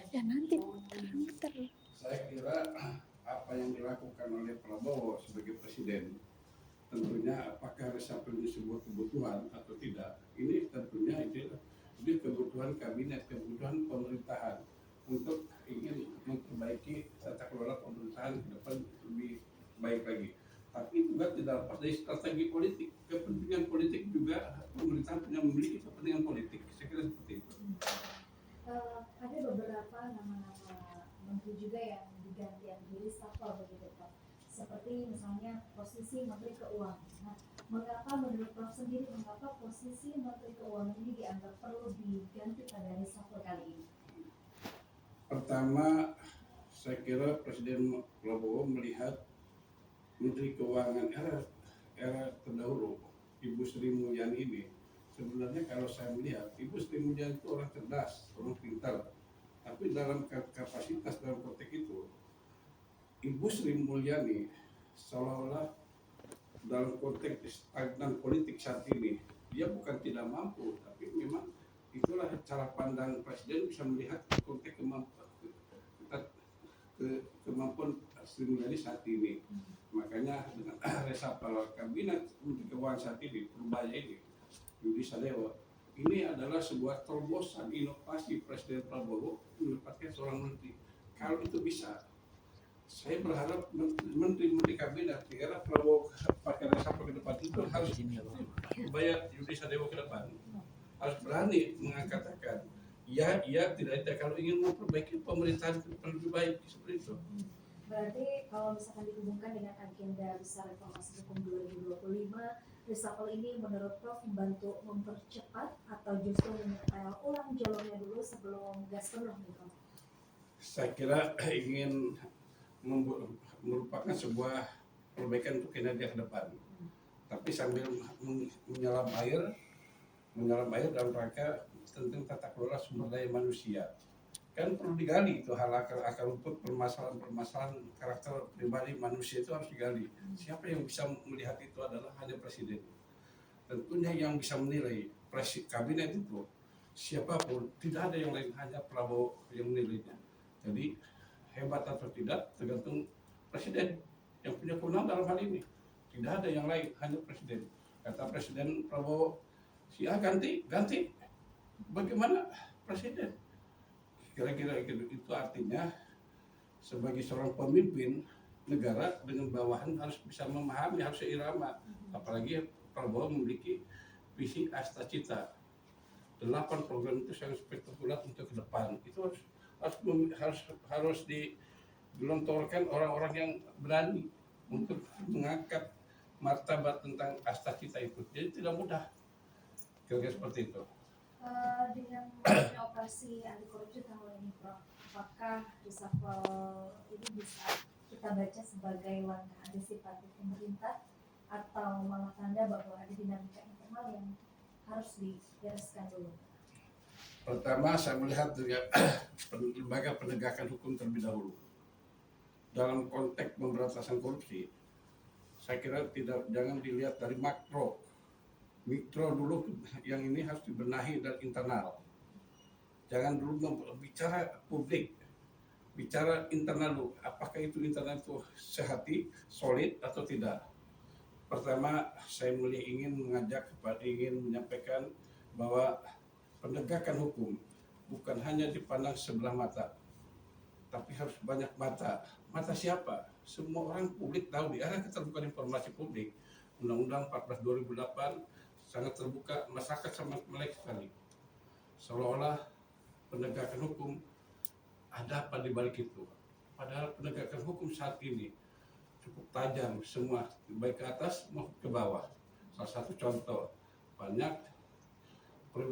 Ya nanti muter. Saya kira apa yang dilakukan oleh Prabowo sebagai presiden, tentunya apakah reshuffle ini sebuah kebutuhan atau tidak, ini tentunya itu kebutuhan kabinet, kebutuhan pemerintahan untuk ingin memperbaiki tata kelola pemerintahan ke depan lebih baik lagi. Tapi juga tidak lepas dari strategi politik, kepentingan politik juga pemerintahan punya memiliki kepentingan politik. Saya kira seperti itu. Ada beberapa nama-nama menteri juga yang diganti yang di reshuffle begitu Prof. Seperti misalnya posisi Menteri Keuangan. Nah, mengapa menurut Prof sendiri mengapa posisi Menteri Keuangan ini dianggap perlu diganti pada reshuffle kali ini? Pertama, saya kira Presiden Prabowo melihat Menteri Keuangan era terdahulu, Ibu Sri Mulyani ini. Sebenarnya kalau saya melihat, Ibu Sri Mulyani itu orang cerdas, orang pintar. Tapi dalam kapasitas, dalam konteks itu, Ibu Sri Mulyani seolah-olah dalam konteks stagnan politik saat ini, dia bukan tidak mampu, tapi memang itulah cara pandang Presiden bisa melihat konteks kemampuan Sri Mulyani saat ini. Makanya dengan reshuffle kabinet Menteri Keuangan saat ini, perubahannya ini, Yudi Sadewo, ini adalah sebuah terobosan inovasi Presiden Prabowo menempatkan seorang menteri. Kalau itu bisa, saya berharap menteri-menteri kabinet di era Prabowo pakai reshuffle ke depan itu harus bayar Yudi Sadewo ke depan, harus berani mengatakan ya tidak kalau ingin memperbaiki pemerintahan ke depan lebih baik seperti itu. Berarti kalau misalkan dihubungkan dengan agenda besar reformasi hukum 2025, reshuffle ini menurut Prof membantu mempercepat atau justru menyetel ulang jalurnya dulu sebelum gas penuh gitu? Saya kira ingin merupakan sebuah perbaikan untuk kinerja ke depan, tapi sambil menyelam air dalam rangka tentang tata kelola sumber daya manusia. Kan perlu digali itu hal akar rumput permasalahan karakter pribadi manusia itu harus digali. Siapa yang bisa melihat itu adalah hanya presiden. Tentunya yang bisa menilai kabinet itu siapapun, tidak ada yang lain, hanya Prabowo yang menilainya. Jadi hebat atau tidak tergantung presiden yang punya kewenangan dalam hal ini. Tidak ada yang lain, hanya presiden. Kata Presiden Prabowo, ganti. Bagaimana presiden? Kira-kira itu artinya sebagai seorang pemimpin negara dengan bawahan harus bisa memahami, harus seirama. Apalagi Prabowo memiliki visi Astacita, 8 program itu sangat spektakuler untuk ke depan. Itu harus digelontorkan orang-orang yang berani untuk mengangkat martabat tentang Astacita itu. Jadi tidak mudah. Kira-kira seperti itu. Dengan operasi anti korupsi tahun ini Prof, apakah reshuffle ini bisa kita baca sebagai langkah antisipatif pemerintah atau malah tanda bahwa ada dinamika internal yang harus dibereskan dulu? Pertama, saya melihat dari lembaga penegakan hukum terlebih dahulu. Dalam konteks pemberantasan korupsi, saya kira jangan dilihat dari makro. Mikro dulu yang ini harus dibenahi dari internal. Jangan dulu bicara publik, bicara internal dulu. Apakah itu internal itu sehati, solid atau tidak? Pertama, saya ingin menyampaikan bahwa penegakan hukum bukan hanya dipandang sebelah mata, tapi harus banyak mata. Mata siapa? Semua orang publik tahu di era keterbukaan informasi publik. Undang-Undang 14 2008 sangat terbuka, masyarakat sangat melek sekali. Seolah-olah penegakan hukum ada apa di balik itu. Padahal penegakan hukum saat ini cukup tajam semua, baik ke atas maupun ke bawah. Salah satu contoh, banyak